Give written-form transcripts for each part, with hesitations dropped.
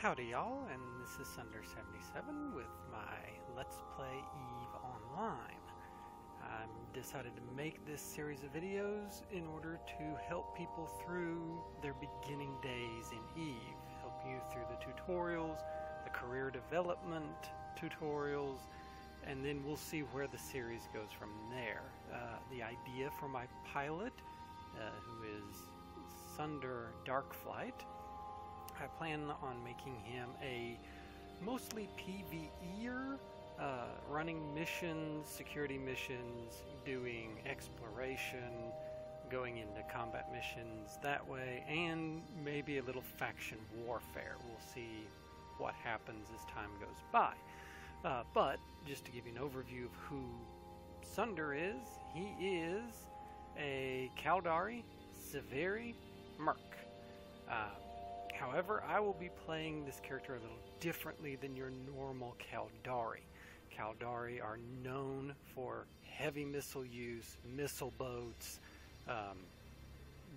Howdy y'all, and this is Sunder77 with my Let's Play Eve Online. I decided to make this series of videos in order to help people through their beginning days in Eve. Help you through the tutorials, the career development tutorials, and then we'll see where the series goes from there. The idea for my pilot, who is Sunder Darkflight, I plan on making him a mostly PvE-er, running missions, security missions, doing exploration, going into combat missions that way, and maybe a little faction warfare. We'll see what happens as time goes by. But just to give you an overview of who Sunder is, he is a Caldari Severi Merc. However, I will be playing this character a little differently than your normal Caldari. Caldari are known for heavy missile use, missile boats.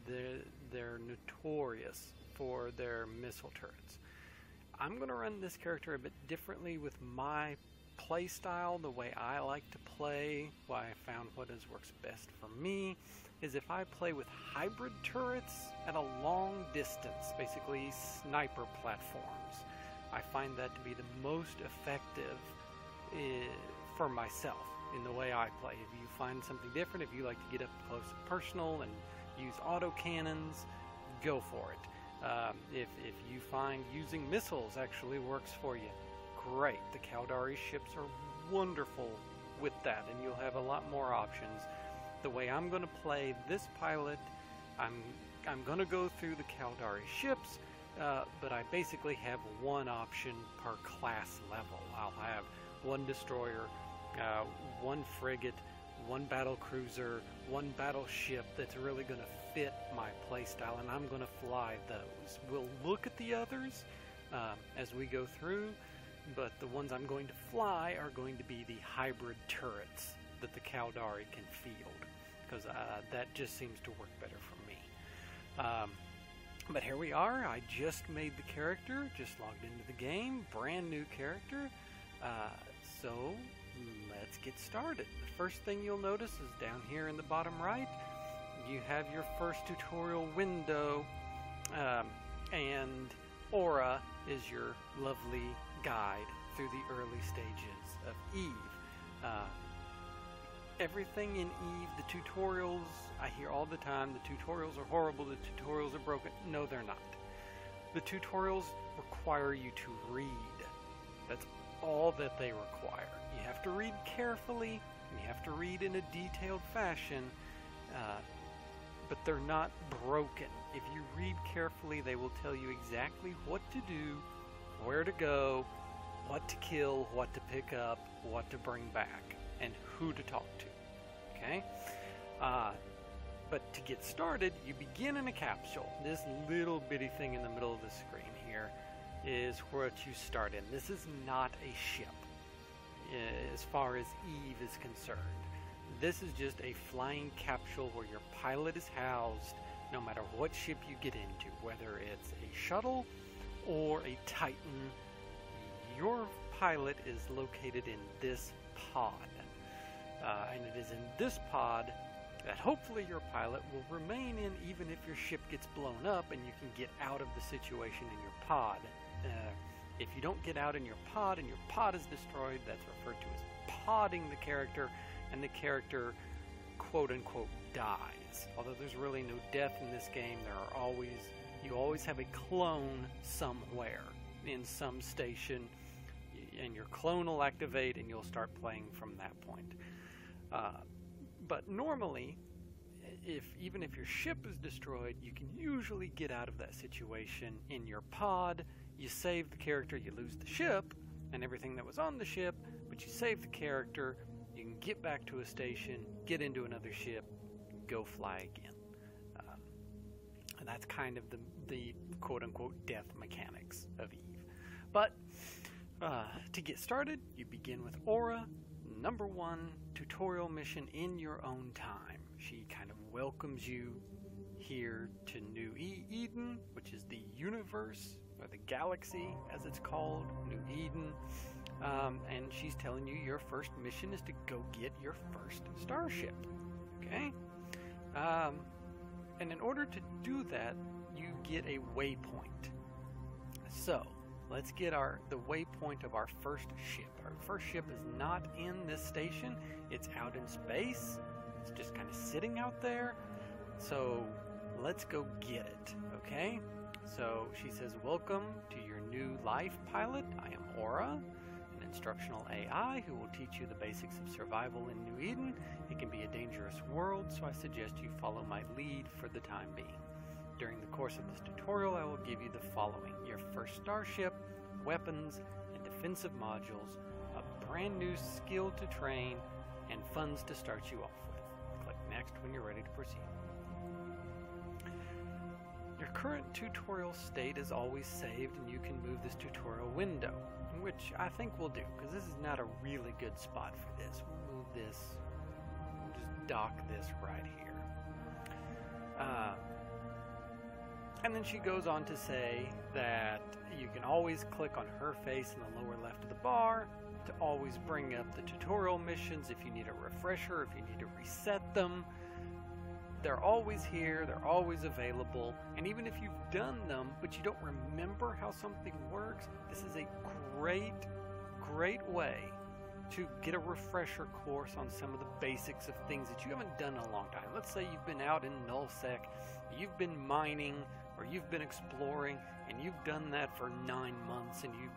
They're notorious for their missile turrets. I'm going to run this character a bit differently with my play style, the way I like to play, why I found what works best for me, is if I play with hybrid turrets at a long distance, basically sniper platforms. I find that to be the most effective for myself in the way I play. If you find something different, if you like to get up close and personal and use autocannons, go for it. If you find using missiles actually works for you, great. The Caldari ships are wonderful with that, and you'll have a lot more options. The way I'm going to play this pilot, I'm going to go through the Caldari ships, but I basically have one option per class level. I'll have one destroyer, one frigate, one battle cruiser, one battleship that's really going to fit my playstyle, and I'm going to fly those. We'll look at the others as we go through, but the ones I'm going to fly are going to be the hybrid turrets that the Caldari can field, because that just seems to work better for me. But here we are. I just made the character, just logged into the game, brand new character. So let's get started. The first thing you'll notice is down here in the bottom right, you have your first tutorial window, and Aura is your lovely guide through the early stages of Eve. Everything in Eve, the tutorials, I hear all the time, the tutorials are horrible, the tutorials are broken. No, they're not. The tutorials require you to read. That's all that they require. You have to read carefully, and you have to read in a detailed fashion, but they're not broken. If you read carefully, they will tell you exactly what to do, where to go, what to kill, what to pick up, what to bring back, and who to talk to. Okay? But to get started, you begin in a capsule. This little bitty thing in the middle of the screen here is what you start in. This is not a ship as far as Eve is concerned. This is just a flying capsule where your pilot is housed no matter what ship you get into, whether it's a shuttle or a Titan. Your pilot is located in this pod. And it is in this pod that hopefully your pilot will remain in even if your ship gets blown up and you can get out of the situation in your pod. If you don't get out in your pod and your pod is destroyed, that's referred to as podding the character, and the character quote-unquote dies. Although there's really no death in this game, you always have a clone somewhere in some station, and your clone will activate and you'll start playing from that point. But normally, even if your ship is destroyed, you can usually get out of that situation in your pod. You save the character, you lose the ship and everything that was on the ship, but you save the character, you can get back to a station, get into another ship, go fly again. And that's kind of the quote-unquote death mechanics of Eve. But to get started, you begin with Aura, number 1 tutorial mission in your own time. She kind of welcomes you here to New Eden, which is the universe or the galaxy, as it's called, New Eden. And she's telling you your first mission is to go get your first starship. Okay? And in order to do that, you get a waypoint. So, let's get the waypoint of our first ship. Our first ship is not in this station. It's out in space. It's just kind of sitting out there. So, let's go get it, okay? So, she says, welcome to your new life, pilot. I am Aura, an instructional AI who will teach you the basics of survival in New Eden. It can be a dangerous world, so I suggest you follow my lead for the time being. During the course of this tutorial, I will give you the following: your first starship, weapons, and defensive modules, a brand new skill to train, and funds to start you off with. Click Next when you're ready to proceed. Your current tutorial state is always saved, and you can move this tutorial window, which I think we'll do, because this is not a really good spot for this. We'll move this, we'll just dock this right here. And then she goes on to say that you can always click on her face in the lower left of the bar to always bring up the tutorial missions if you need a refresher, if you need to reset them. They're always here, they're always available, and even if you've done them but you don't remember how something works, this is a great way to get a refresher course on some of the basics of things that you haven't done in a long time. Let's say you've been out in nullsec, you've been mining, or you've been exploring, and you've done that for 9 months, and you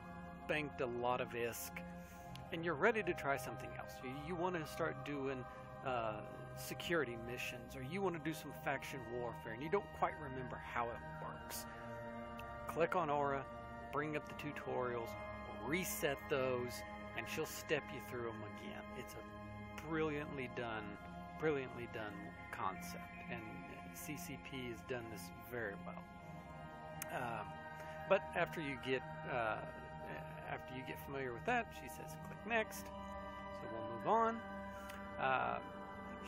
banked a lot of ISK, and you're ready to try something else. You want to start doing security missions, or you want to do some faction warfare, and you don't quite remember how it works. Click on Aura, bring up the tutorials, reset those, and she'll step you through them again. It's a brilliantly done concept, and CCP has done this very well. But after you get familiar with that, she says click Next. So we'll move on.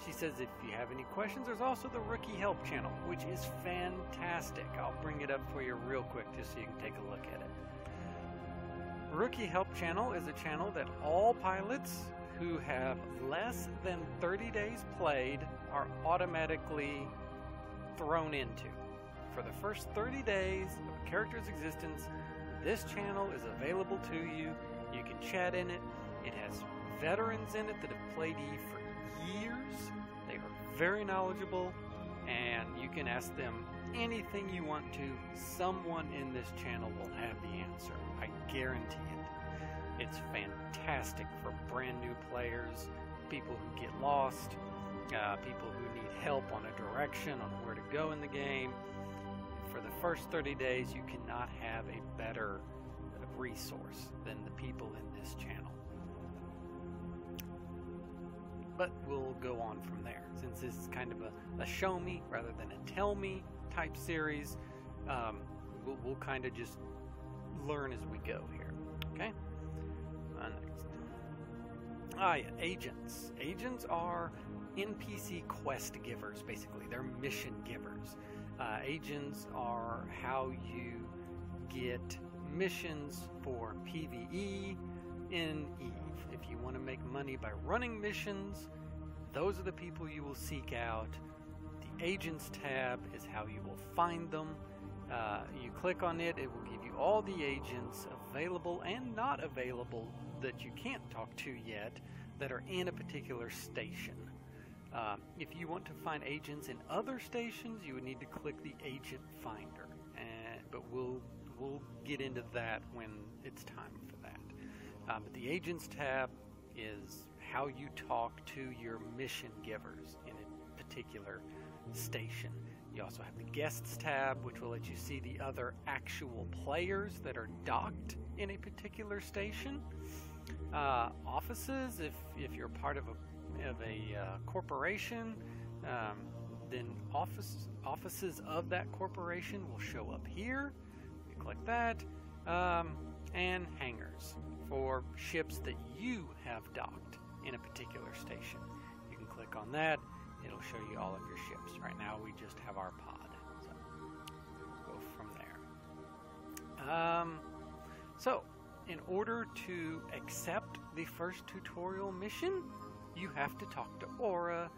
She says if you have any questions, there's also the Rookie Help channel, which is fantastic. I'll bring it up for you real quick just so you can take a look at it. Rookie Help channel is a channel that all pilots who have less than 30 days played are automatically thrown into. For the first 30 days of a character's existence, this channel is available to you. You can chat in it. It has veterans in it that have played EVE for years. They are very knowledgeable, and you can ask them anything you want to. Someone in this channel will have the answer. I guarantee it. It's fantastic for brand new players, people who get lost, people who need help on a direction on where to go in the game. For the first 30 days, you cannot have a better resource than the people in this channel. But we'll go on from there. Since this is kind of a show me rather than a tell me type series, we'll kind of just learn as we go here. Okay? Next. Yeah, agents. Agents are NPC quest givers, basically. They're mission givers. Agents are how you get missions for PvE in EVE. If you want to make money by running missions, those are the people you will seek out. The Agents tab is how you will find them. You click on it, it will give you all the agents available and not available that you can't talk to yet that are in a particular station. If you want to find agents in other stations, you would need to click the Agent Finder, but we'll get into that when it's time for that. But the Agents tab is how you talk to your mission givers in a particular station. You also have the Guests tab, which will let you see the other actual players that are docked in a particular station. Offices, if you're part of a corporation, then offices of that corporation will show up here. You click that, and hangars for ships that you have docked in a particular station. You can click on that. It'll show you all of your ships. Right now we just have our pod, so go from there. in order to accept the first tutorial mission, you have to talk to Aura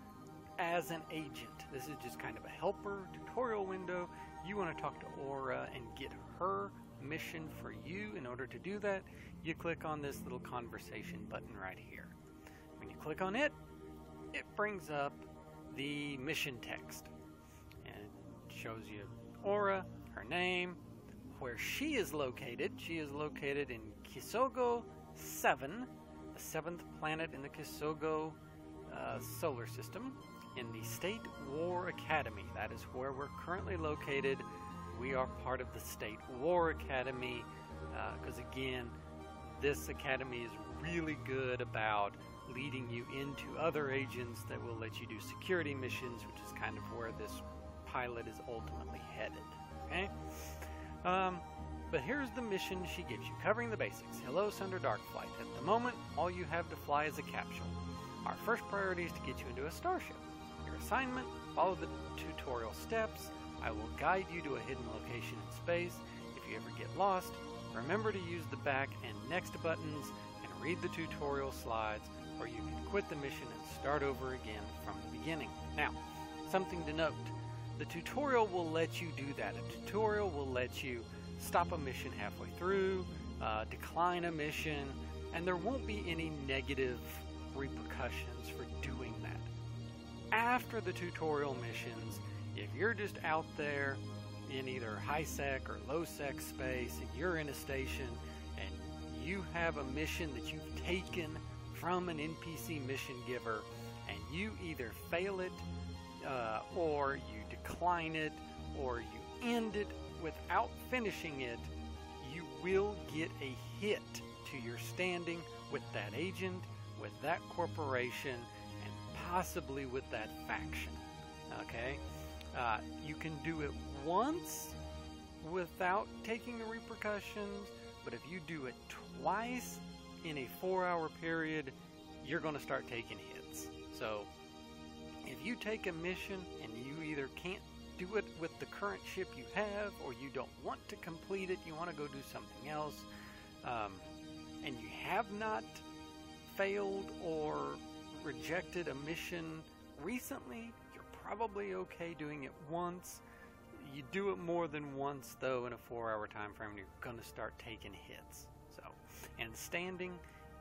as an agent. This is just kind of a helper tutorial window. You want to talk to Aura and get her mission for you. In order to do that, you click on this little conversation button right here. When you click on it, it brings up the mission text and it shows you Aura, her name, where she is located. She is located in Kisogo 7, the 7th planet in the Kisogo solar system, in the State War Academy. That is where we're currently located. We are part of the State War Academy because, again, this academy is really good about leading you into other agents that will let you do security missions, which is kind of where this pilot is ultimately headed. Okay? But here's the mission she gives you, covering the basics. Hello, Sunder Darkflight. At the moment, all you have to fly is a capsule. Our first priority is to get you into a starship. Your assignment, follow the tutorial steps. I will guide you to a hidden location in space. If you ever get lost, remember to use the back and next buttons and read the tutorial slides, or you can quit the mission and start over again from the beginning. Now, something to note. The tutorial will let you do that. A tutorial will let you stop a mission halfway through, decline a mission, and there won't be any negative repercussions for doing that. After the tutorial missions, if you're just out there in either high-sec or low-sec space and you're in a station and you have a mission that you've taken from an NPC mission giver and you either fail it or you decline it or you end it without finishing it, you will get a hit to your standing with that agent, with that corporation, and possibly with that faction. Okay? You can do it once without taking the repercussions, but if you do it twice in a 4-hour period, you're going to start taking hits. So if you take a mission and you either can't do it with the current ship you have, or you don't want to complete it, you want to go do something else, and you have not failed or rejected a mission recently, you're probably okay doing it once. You do it more than once, though, in a 4-hour time frame, you're going to start taking hits. So, and standing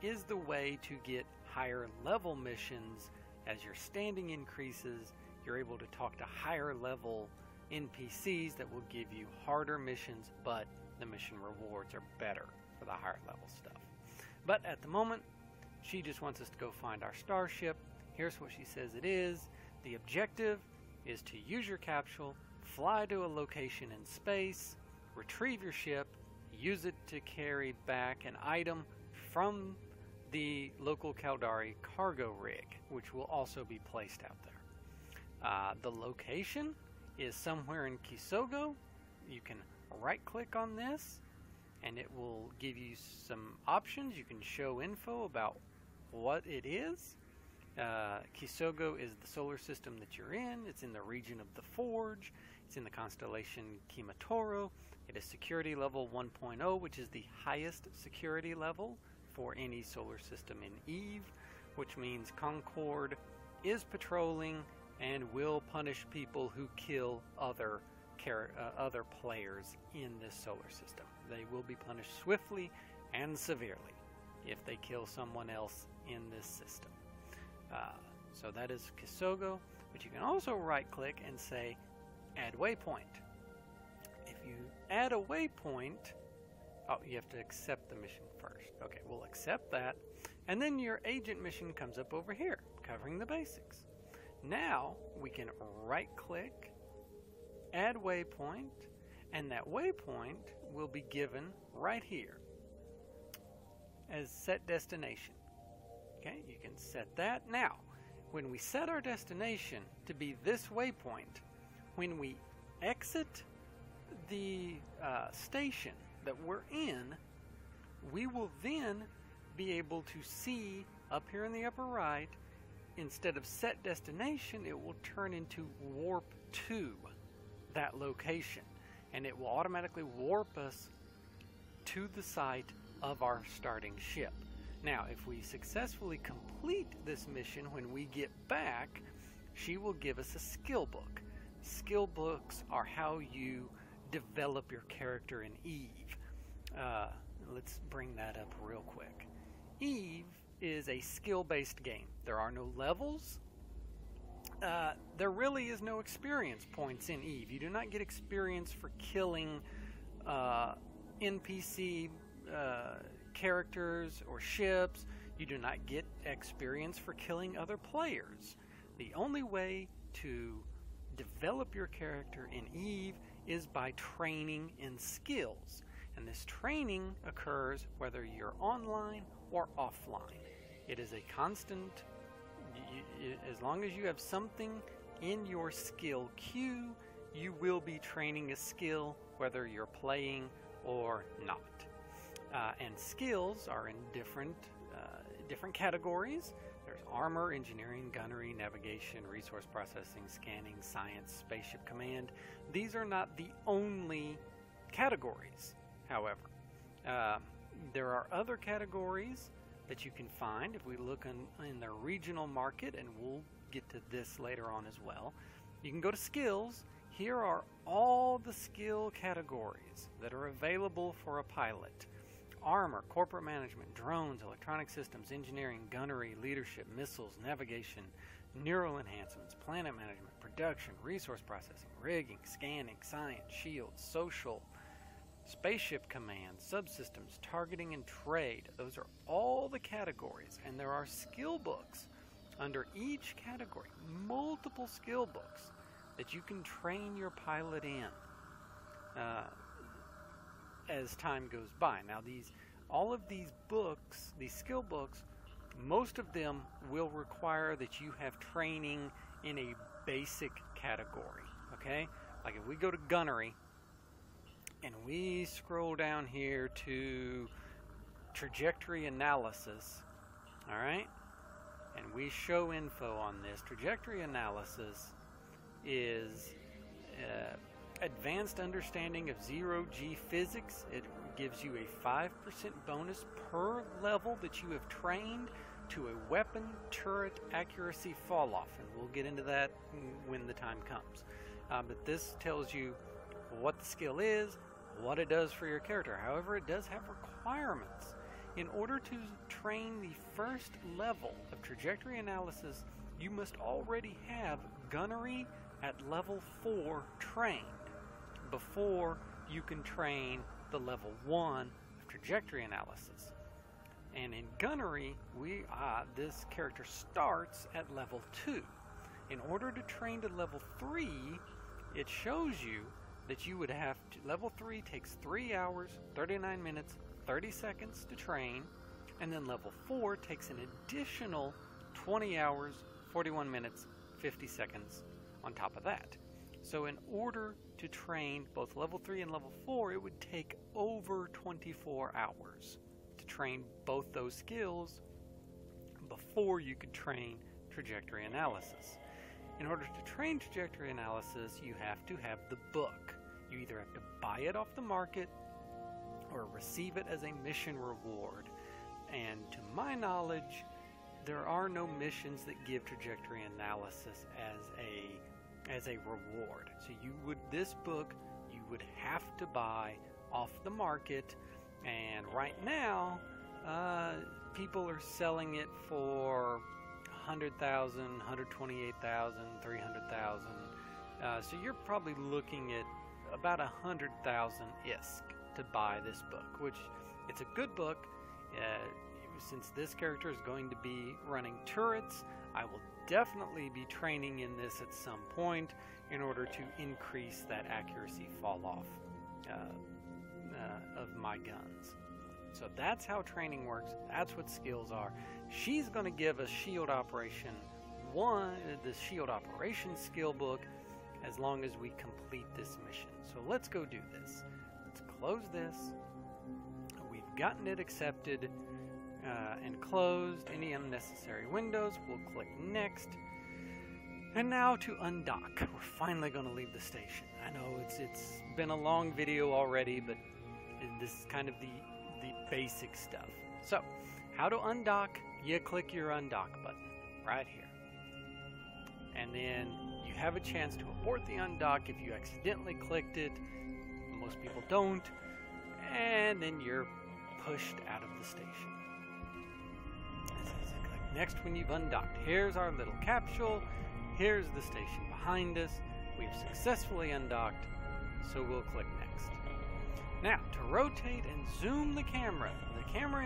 is the way to get higher level missions. As your standing increases, you're able to talk to higher level NPCs that will give you harder missions, but the mission rewards are better for the higher level stuff. But at the moment, she just wants us to go find our starship. Here's what she says it is. The objective is to use your capsule, fly to a location in space, retrieve your ship, use it to carry back an item from the local Caldari cargo rig, which will also be placed out there. The location is somewhere in Kisogo. You can right-click on this, and it will give you some options. You can show info about what it is. Kisogo is the solar system that you're in. It's in the region of the Forge. It's in the constellation Kimatoro. It is security level 1.0, which is the highest security level for any solar system in Eve, which means Concord is patrolling and will punish people who kill other players in this solar system. They will be punished swiftly and severely if they kill someone else in this system. So that is Kisogo, but you can also right-click and say Add Waypoint. If you add a waypoint, you have to accept the mission first. Okay, we'll accept that, and then your agent mission comes up over here, covering the basics. Now we can right-click, add waypoint, and that waypoint will be given right here as set destination. Okay, you can set that. Now, when we set our destination to be this waypoint, when we exit the station that we're in, we will then be able to see up here in the upper right, instead of set destination, it will turn into warp to that location, and it will automatically warp us to the site of our starting ship. Now, if we successfully complete this mission when we get back, she will give us a skill book. Skill books are how you develop your character in Eve. Let's bring that up real quick. Eve is a skill-based game. There are no levels. There really is no experience points in Eve. You do not get experience for killing NPC characters or ships. You do not get experience for killing other players. The only way to develop your character in Eve is by training in skills. And this training occurs whether you're online or offline. It is a constant, as long as you have something in your skill queue, you will be training a skill whether you're playing or not. And skills are in different categories. There's armor, engineering, gunnery, navigation, resource processing, scanning, science, spaceship command. These are not the only categories, however. There are other categories that you can find if we look in the regional market, and we'll get to this later on as well. You can go to skills. Here are all the skill categories that are available for a pilot. Armor, corporate management, drones, electronic systems, engineering, gunnery, leadership, missiles, navigation, neural enhancements, planet management, production, resource processing, rigging, scanning, science, shields, social, spaceship command, subsystems, targeting, and trade. Those are all the categories, and there are skill books under each category, multiple skill books that you can train your pilot in as time goes by. Now, all of these books, these skill books, most of them will require that you have training in a basic category, okay? Like if we go to gunnery and we scroll down here to trajectory analysis, all right? And we show info on this. Trajectory analysis is advanced understanding of zero-G physics. It gives you a 5% bonus per level that you have trained to a weapon turret accuracy fall off, and we'll get into that when the time comes. But this tells you what the skill is, what it does for your character. However, it does have requirements. In order to train the first level of trajectory analysis, you must already have gunnery at level 4 trained before you can train the level 1 of trajectory analysis. And in gunnery, this character starts at level 2. In order to train to level 3, it shows you that you would have to, level 3 takes 3 hours, 39 minutes, 30 seconds to train, and then level 4 takes an additional 20 hours, 41 minutes, 50 seconds on top of that. So in order to train both level 3 and level 4, it would take over 24 hours to train both those skills before you could train trajectory analysis. In order to train trajectory analysis, you have to have the book. You either have to buy it off the market or receive it as a mission reward. And to my knowledge, there are no missions that give trajectory analysis as a reward. So this book you would have to buy off the market, and right now people are selling it for 100,000, 128,000, 300,000. So you're probably looking at about 100,000 ISK to buy this book, which it's a good book. Since this character is going to be running turrets, I will definitely be training in this at some point in order to increase that accuracy fall off of my guns. So that's how training works. That's what skills are. She's going to give us Shield Operation 1, the Shield Operation skill book, as long as we complete this mission. So let's go do this. Let's close this. We've gotten it accepted and closed. Any unnecessary windows, we'll click next. And now to undock. We're finally going to leave the station. I know it's been a long video already, but this is kind of the basic stuff. So, how to undock? You click your undock button right here. And then you have a chance to abort the undock if you accidentally clicked it. Most people don't. And then you're pushed out of the station. Click next when you've undocked. Here's our little capsule. Here's the station behind us. We've successfully undocked, so we'll click next. Now, to rotate and zoom the camera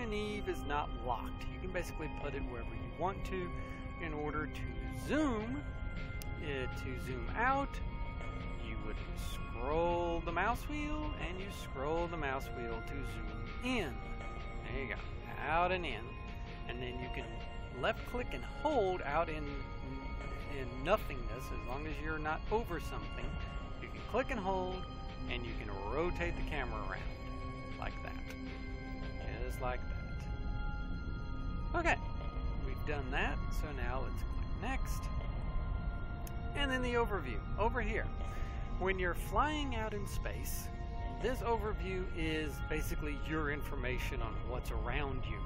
in Eve is not locked. You can basically put it wherever you want to. In order to zoom out, you would scroll the mouse wheel, and you scroll the mouse wheel to zoom in. There you go, out and in. And then you can left click and hold out in nothingness, as long as you're not over something. You can click and hold, and you can rotate the camera around like that. Just like that. Okay, we've done that, so now let's click next. And then the overview over here. When you're flying out in space, this overview is basically your information on what's around you.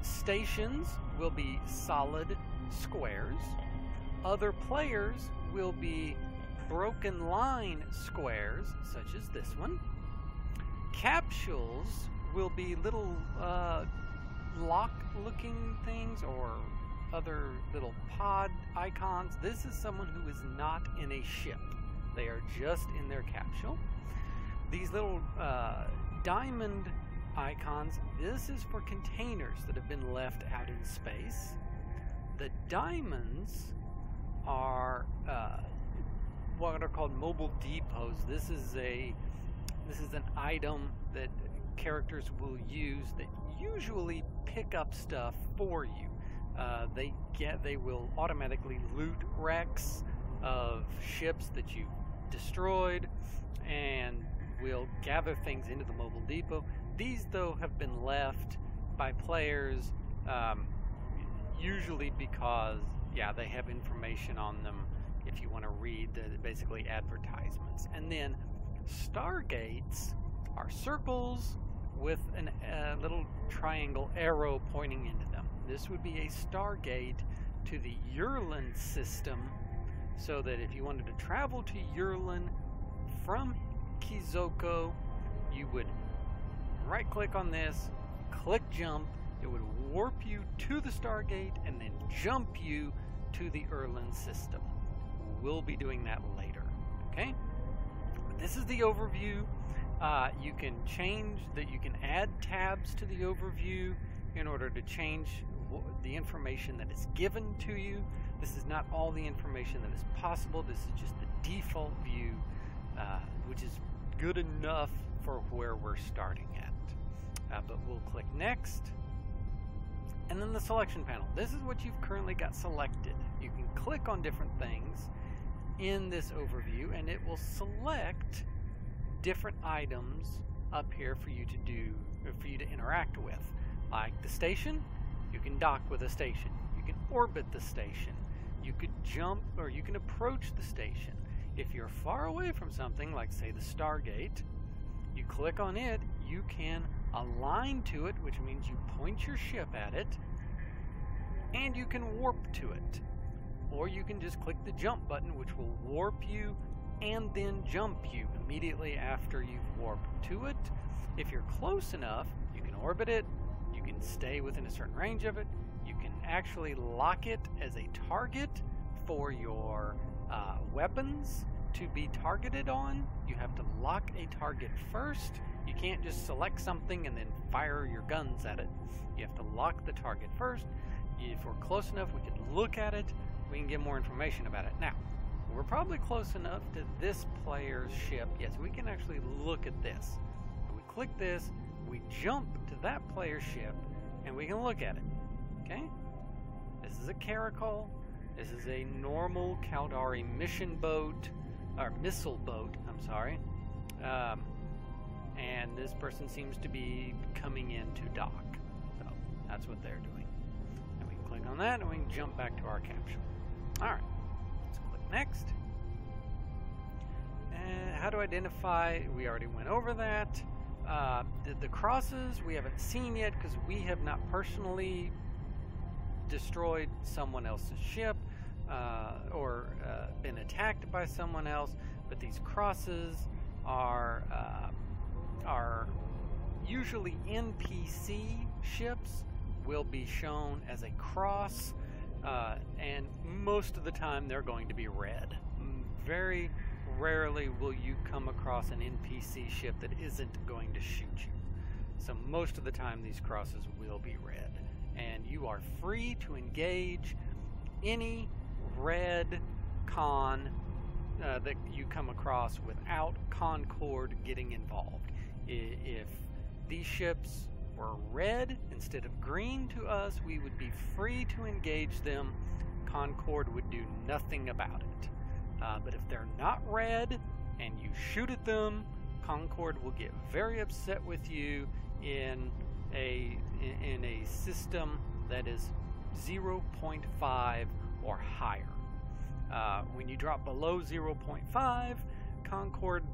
Stations will be solid squares. Other players will be broken line squares, such as this one. Capsules will be little lock-looking things or other little pod icons. This is someone who is not in a ship. They are just in their capsule. These little diamond icons, this is for containers that have been left out in space. The diamonds are what are called mobile depots. This is an item that characters will use that usually pick up stuff for you. They will automatically loot wrecks of ships that you've destroyed and will gather things into the mobile depot. These, though, have been left by players usually because, yeah, they have information on them if you want to read basically advertisements. And then Stargates are circles with a little triangle arrow pointing into them. This would be a Stargate to the Yurlin system, so that if you wanted to travel to Yurlin from Kizoko, you would right click on this, click jump, it would warp you to the Stargate and then jump you to the Yurlin system. We'll be doing that later, okay? This is the overview. You can change that. You can add tabs to the overview in order to change the information that is given to you. This is not all the information that is possible. This is just the default view, which is good enough for where we're starting at. But we'll click next. And then the selection panel. This is what you've currently got selected. You can click on different things in this overview, and it will select different items up here for you to do, or for you to interact with. Like the station, you can dock with a station. You can orbit the station. You could jump, or you can approach the station. If you're far away from something, like say the Stargate, you click on it, you can align to it, which means you point your ship at it, and you can warp to it. Or you can just click the jump button, which will warp you and then jump you immediately after you've warped to it. If you're close enough, you can orbit it, you can stay within a certain range of it, you can actually lock it as a target for your weapons to be targeted on. You have to lock a target first. You can't just select something and then fire your guns at it. You have to lock the target first. If we're close enough, we can look at it. We can get more information about it. Now, we're probably close enough to this player's ship. Yes, we can actually look at this. We click this, we jump to that player's ship, and we can look at it. Okay? This is a Caracal. This is a normal Caldari mission boat, or missile boat, I'm sorry. And this person seems to be coming in to dock. So, that's what they're doing. And we can click on that, and we can jump back to our capsule. Alright, let's click next. And how to identify, we already went over that. the crosses we haven't seen yet because we have not personally destroyed someone else's ship or been attacked by someone else. But these crosses are usually NPC ships will be shown as a cross, and most of the time they're going to be red. Very rarely will you come across an NPC ship that isn't going to shoot you. So most of the time these crosses will be red, and you are free to engage any red con that you come across without Concord getting involved. If these ships were red instead of green to us, we would be free to engage them. Concord would do nothing about it. But if they're not red and you shoot at them, Concord will get very upset with you in a system that is 0.5 or higher. When you drop below 0.5, Concord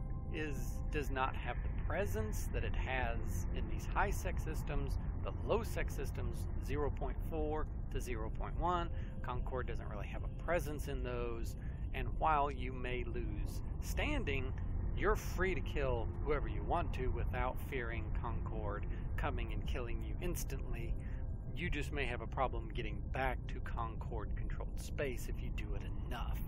does not have the presence that it has in these high-sec systems. The low-sec systems, 0.4 to 0.1, Concord doesn't really have a presence in those. And while you may lose standing, you're free to kill whoever you want to without fearing Concord coming and killing you instantly. You just may have a problem getting back to Concord-controlled space if you do it enough.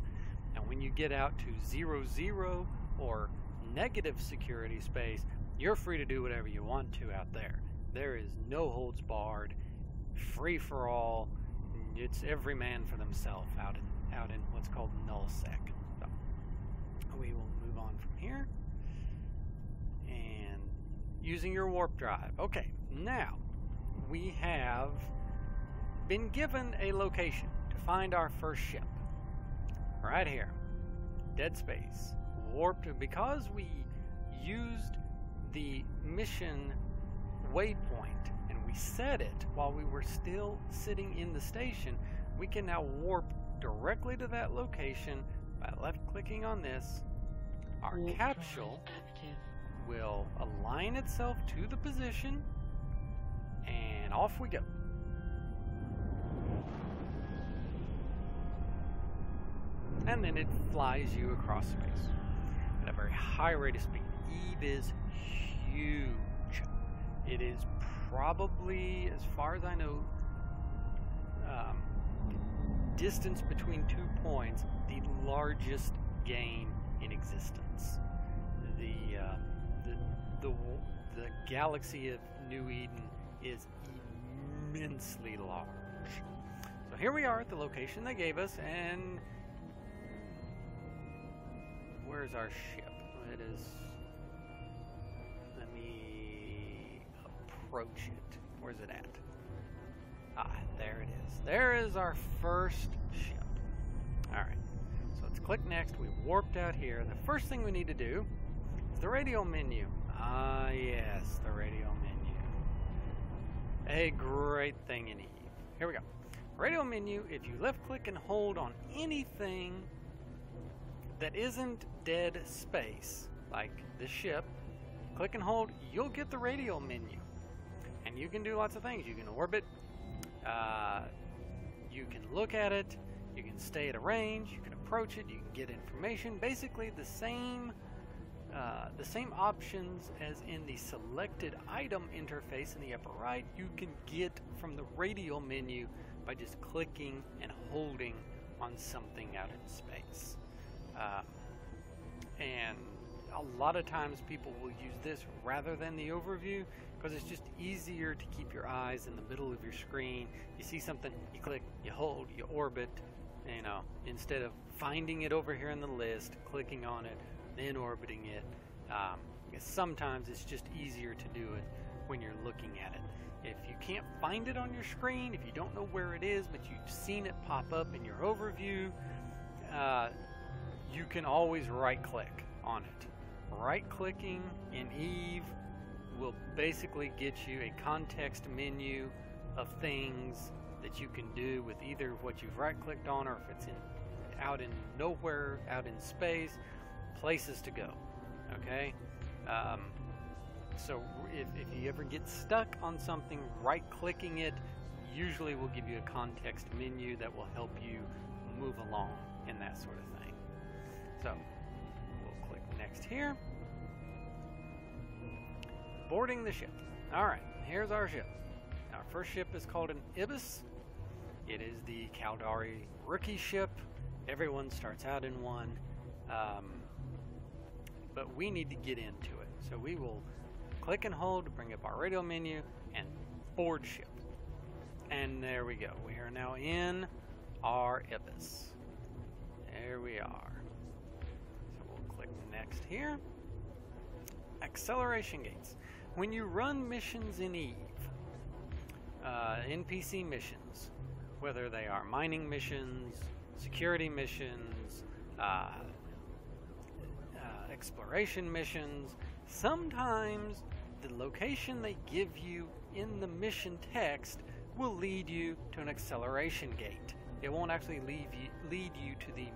And when you get out to 0-0 or negative security space, you're free to do whatever you want to out there. There is no holds barred, free for all. It's every man for themselves out in what's called nullsec. So we will move on from here. And using your warp drive. Okay, now we have been given a location to find our first ship. Right here. Dead space. Warped. Because we used the mission waypoint and we set it while we were still sitting in the station, we can now warp directly to that location by left-clicking on this. Our capsule will align itself to the position, and off we go. And then it flies you across space at a very high rate of speed. Eve is huge. It is probably, as far as I know, distance between 2 points, the largest game in existence. The galaxy of New Eden is immensely large. So here we are at the location they gave us, and where's our ship? It is. Let me approach it. Where's it at? Ah, there it is. There is our first ship. Alright, so let's click next. We warped out here. The first thing we need to do is the radio menu. Ah, yes, the radio menu. A great thing in Eve. Here we go. Radio menu, if you left click and hold on anything that isn't dead space, like this ship, click and hold, you'll get the radio menu. And you can do lots of things. You can orbit, you can look at it, you can stay at a range, you can approach it, you can get information. Basically the same options as in the selected item interface in the upper right, you can get from the radio menu by just clicking and holding on something out in space. And a lot of times people will use this rather than the overview because it's just easier to keep your eyes in the middle of your screen. You see something, you click, you hold, you orbit, you know, instead of finding it over here in the list, clicking on it, then orbiting it. Sometimes it's just easier to do it when you're looking at it. If you can't find it on your screen, if you don't know where it is, but you've seen it pop up in your overview, you can always right-click on it. Right-clicking in Eve will basically get you a context menu of things that you can do with either what you've right-clicked on or if it's out in nowhere, out in space, places to go. Okay? So if you ever get stuck on something, right-clicking it usually will give you a context menu that will help you move along in that sort of thing. So we'll click next here. Boarding the ship. Alright, here's our ship. Our first ship is called an Ibis. It is the Caldari rookie ship. Everyone starts out in one. But we need to get into it. So we will click and hold to bring up our radio menu and board ship. And there we go. We are now in our Ibis. There we are. So we'll click next here. Acceleration gates. When you run missions in Eve, NPC missions, whether they are mining missions, security missions, exploration missions, sometimes the location they give you in the mission text will lead you to an acceleration gate. It won't actually lead you to the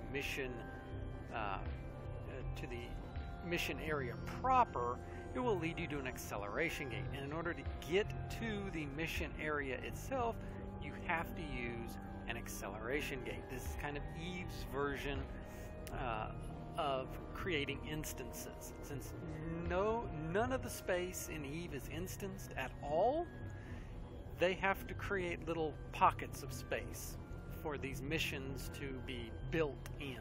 mission area proper. It will lead you to an acceleration gate. And in order to get to the mission area itself, you have to use an acceleration gate. This is kind of Eve's version of creating instances. Since none of the space in Eve is instanced at all, they have to create little pockets of space for these missions to be built in.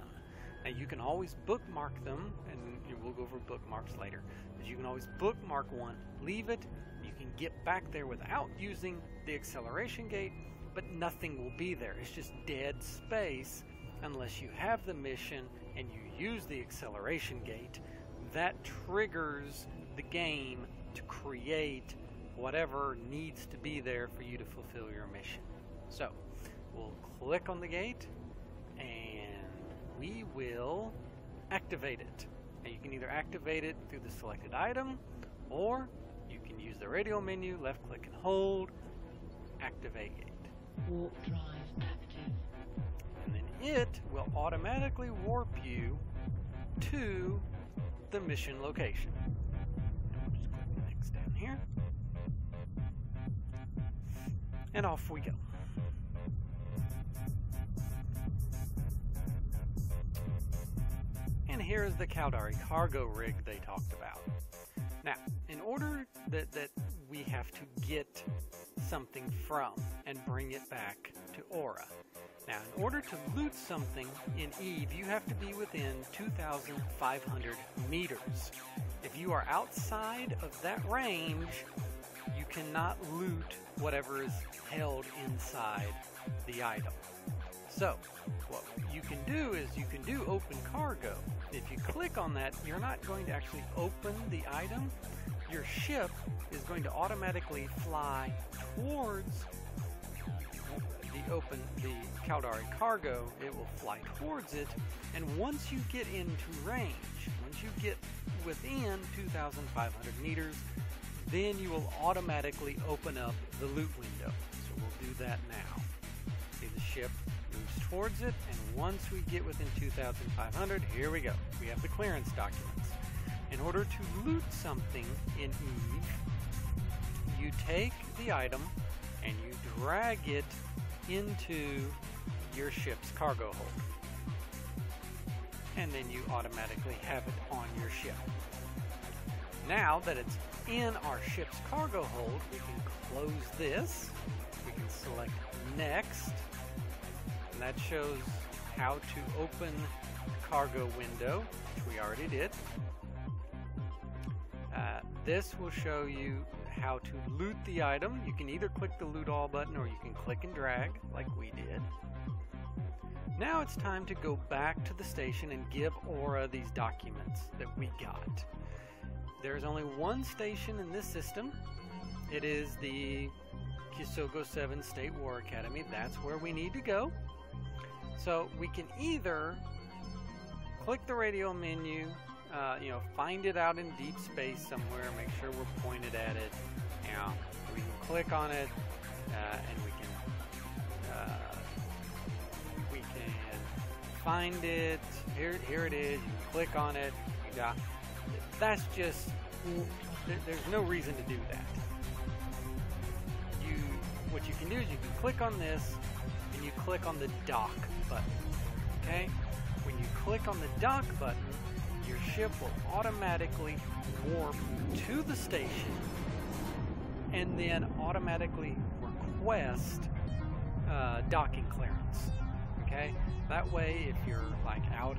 Now you can always bookmark them, and we'll go over bookmarks later, but you can always bookmark one, leave it, you can get back there without using the acceleration gate, but nothing will be there. It's just dead space unless you have the mission and you use the acceleration gate. That triggers the game to create whatever needs to be there for you to fulfill your mission. So we'll click on the gate and we will activate it. Now you can either activate it through the selected item, or you can use the radio menu, left click and hold, activate gate. Warp drive active. And then it will automatically warp you to the mission location. We'll just click next down here. And off we go. And here's the Caldari cargo rig they talked about. Now, in order that we have to get something from and bring it back to Aura. Now, in order to loot something in Eve, you have to be within 2,500 meters. If you are outside of that range, you cannot loot whatever is held inside the item. So, what you can do is you can do open cargo. If you click on that, you're not going to actually open the item. Your ship is going to automatically fly towards the Caldari cargo. It will fly towards it, and once you get into range, once you get within 2,500 meters, then you will automatically open up the loot window. So we'll do that now. See, the ship moves towards it, and once we get within 2,500, here we go. We have the clearance documents. In order to loot something in Eve, you take the item and you drag it into your ship's cargo hold. And then you automatically have it on your ship. Now that it's in our ship's cargo hold, we can close this. We can select next. And that shows how to open the cargo window, which we already did. This will show you how to loot the item. You can either click the loot all button or you can click and drag like we did. Now it's time to go back to the station and give Aura these documents that we got. There's only one station in this system. It is the Kisogo 7 State War Academy. That's where we need to go. So we can either click the radio menu, find it out in deep space somewhere, make sure we're pointed at it. We can click on it, and we can find it. Here it is. You click on it. That's just there's no reason to do that. What you can do is you can click on this, and you click on the dock button. Okay? When you click on the dock button, your ship will automatically warp to the station, and then automatically request docking clearance. Okay? That way, if you're like out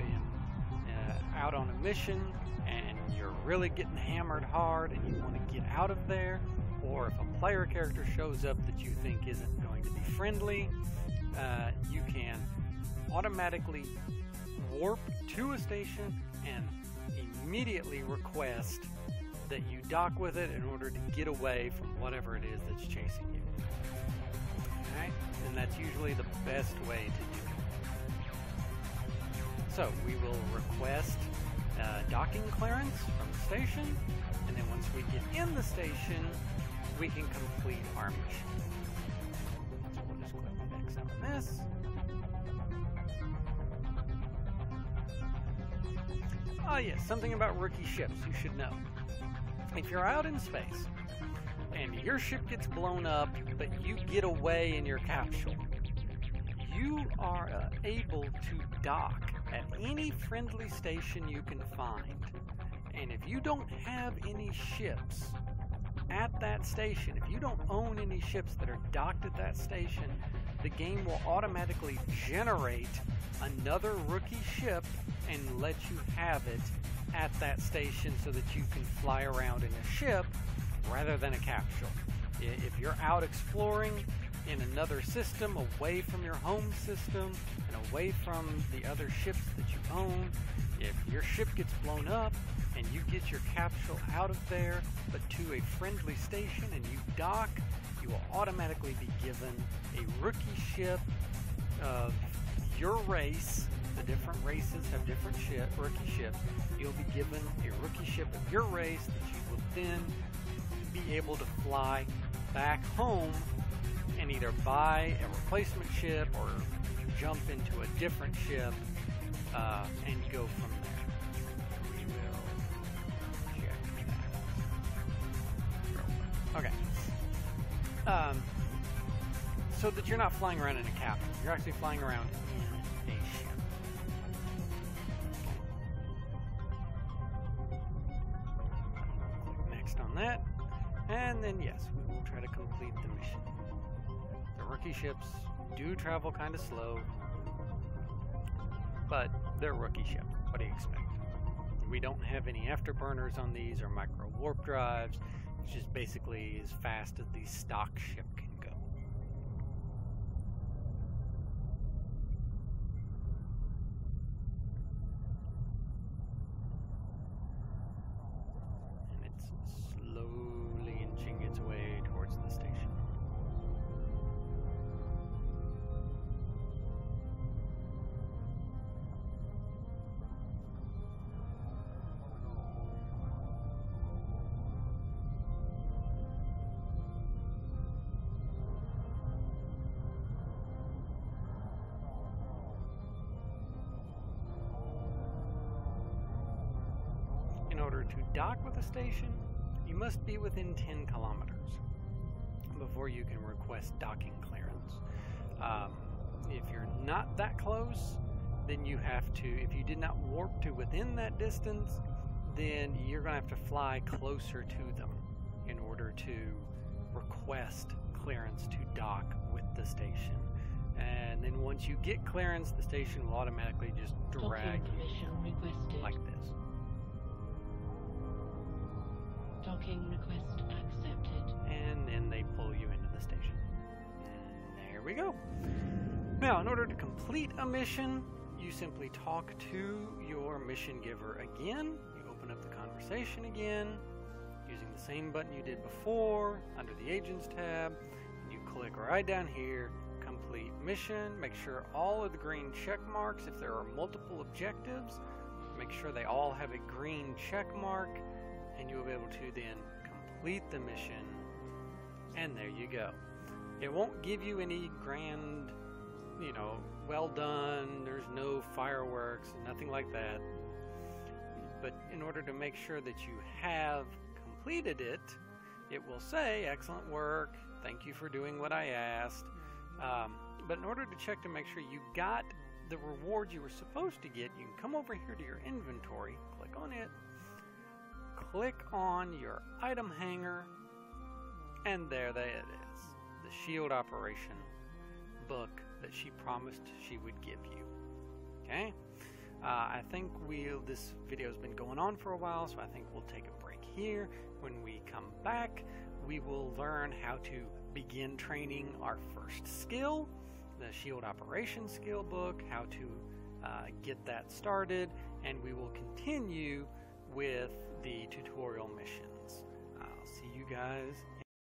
on a mission and you're really getting hammered hard and you want to get out of there, or if a player character shows up that you think isn't going to be friendly, you can automatically warp to a station and immediately request that you dock with it in order to get away from whatever it is that's chasing you. Okay? And that's usually the best way to do it. So we will request docking clearance from the station, and then once we get in the station, we can complete our mission. So we'll just click X on this. Oh yes, something about rookie ships you should know. If you're out in space and your ship gets blown up, but you get away in your capsule, you are able to dock at any friendly station you can find. And if you don't have any ships at that station, if you don't own any ships that are docked at that station, the game will automatically generate another rookie ship and let you have it at that station so that you can fly around in a ship rather than a capsule. If you're out exploring in another system, away from your home system and away from the other ships that you own, if your ship gets blown up and you get your capsule out of there but to a friendly station and you dock, you will automatically be given a rookie ship of your race. The different races have different rookie ships. You'll be given a rookie ship of your race that you will then be able to fly back home and either buy a replacement ship or jump into a different ship and go from there. We will check that. Okay. So that you're not flying around in a capsule. You're actually flying around in a ship. Click next on that. And then yes, we will try to complete the mission. The rookie ships do travel kind of slow, but they're rookie ships. What do you expect? We don't have any afterburners on these or micro warp drives. It's just basically as fast as the stock ship can go. And it's slowly inching its way towards the station. In order to dock with a station, you must be within 10 kilometers before you can request docking clearance. If you're not that close, then you have to, if you did not warp to within that distance, then you're going to have to fly closer to them in order to request clearance to dock with the station. And then once you get clearance, the station will automatically just drag you like this. Docking request accepted. And then they pull you into the station. And there we go. Now, in order to complete a mission, you simply talk to your mission giver again. You open up the conversation again, using the same button you did before, under the Agents tab. And you click right down here, Complete Mission. Make sure all of the green check marks, if there are multiple objectives, make sure they all have a green check mark. And you'll be able to then complete the mission, and there you go. It won't give you any grand, well done, there's no fireworks, nothing like that. But in order to make sure that you have completed it, it will say, excellent work, thank you for doing what I asked. But in order to check to make sure you got the rewards you were supposed to get, you can come over here to your inventory, click on it, click on your item hanger, and there it is, the shield operation book that she promised she would give you. Okay? I think this video's been going on for a while, so I think we'll take a break here. When we come back, we will learn how to begin training our first skill, the shield operation skill book, how to get that started, and we will continue with the tutorial missions. I'll see you guys